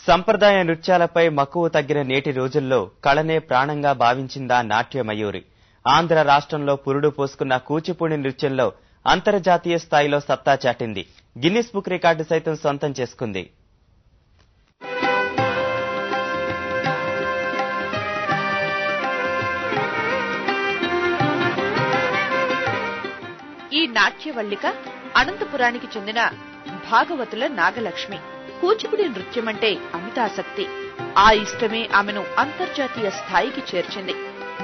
సంప్రదాయ నృత్యాలపై మక్కువ తగ్గిన నేటి రోజుల్లో కళనే ప్రాణంగా భావించిందా నాట్యమయూరి. ఆంధ్ర రాష్ట్రంలో పురుడు పోసుకున్న కూచిపూడి నృత్యంలో అంతర్జాతీయ స్థాయిలో సత్తా చాటింది. గిన్నిస్ బుక్ రికార్డు సైతం సొంతం చేసుకుంది. ఈ నాట్యవల్లిక అనంతపురానికి చెందిన భాగవతుల నాగలక్ష్మి. కూచిపూడి నృత్యమంటే అమితాసక్తి. ఆ ఇష్టమే ఆమెను అంతర్జాతీయ స్థాయికి చేర్చింది.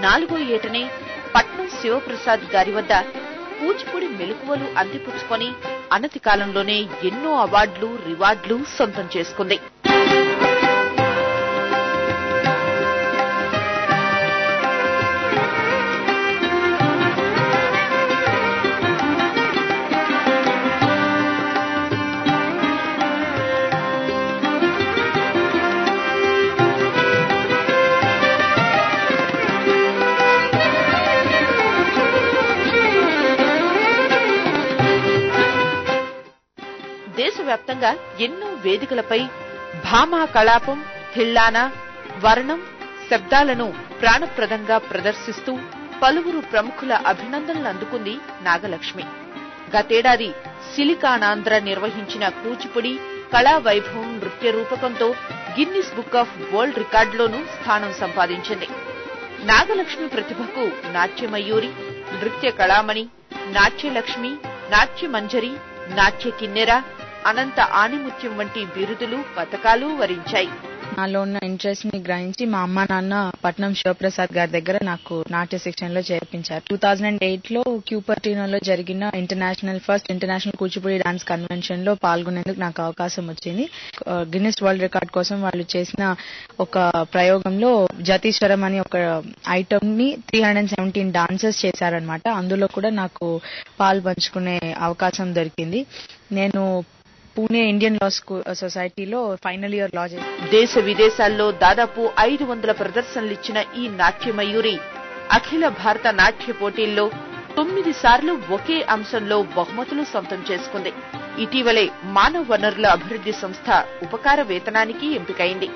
4వ ఏటనే పట్నం శివప్రసాద్ గారి వద్ద కూచిపూడి మెలకువలు అందిపుచ్చుకొని అనతి కాలంలోనే ఎన్నో అవార్డులు రివార్డులు సొంతం చేసుకుంది. దేశవ్యాప్తంగా ఎన్నో వేదికలపై భామా కళాపం, థిల్లానా, వర్ణం, శబ్దాలను ప్రాణప్రదంగా ప్రదర్శిస్తూ పలువురు ప్రముఖుల అభినందనలు అందుకుంది నాగలక్ష్మి. గతేడాది సిలికానాంధ్ర నిర్వహించిన కూచిపూడి కళా వైభవం నృత్య రూపకంతో గిన్నిస్ బుక్ ఆఫ్ వరల్డ్ రికార్డులోనూ స్థానం సంపాదించింది. నాగలక్ష్మి ప్రతిభకు నాట్యమయూరి, నృత్య కళామణి, నాట్యలక్ష్మి, నాట్యమంజరి, నాట్య కిన్నెర, అనంత ఆణిముత్యం వంటి బిరుదులు, పతకాలు వరించాయి. నాలో ఉన్న ఇంట్రెస్ట్ ని గ్రహించి మా అమ్మ నాన్న పట్నం శివప్రసాద్ గారి దగ్గర నాకు నాట్య శిక్షణలో చేర్పించారు. 2008లో క్యూపర్టినోలో జరిగిన first international Kuchipudi dance convention లో పాల్గొనేందుకు నాకు అవకాశం వచ్చింది. గిన్నిస్ వరల్డ్ రికార్డ్ కోసం వాళ్ళు చేసిన ఒక ప్రయోగంలో జతీశ్వరం అని ఒక ఐటమ్ ని 317 డాన్సెస్ చేశారనమాట. అందులో కూడా నాకు పాలు పంచుకునే అవకాశం దొరికింది. నేను పూణే ఇండియన్ లా సొసైటీలో ఫైనల్ ఇయర్ లా చేశాను. దేశ విదేశాల్లో దాదాపు 500 ప్రదర్శనలిచ్చిన ఈ నాట్యమయూరి అఖిల భారత నాట్య పోటీల్లో 9 సార్లు ఒకే అంశంలో బహుమతులు సొంతం చేసుకుంది. ఇటీవలే మానవ వనరుల అభివృద్ధి సంస్థ ఉపకార వేతనానికి ఎంపికైంది.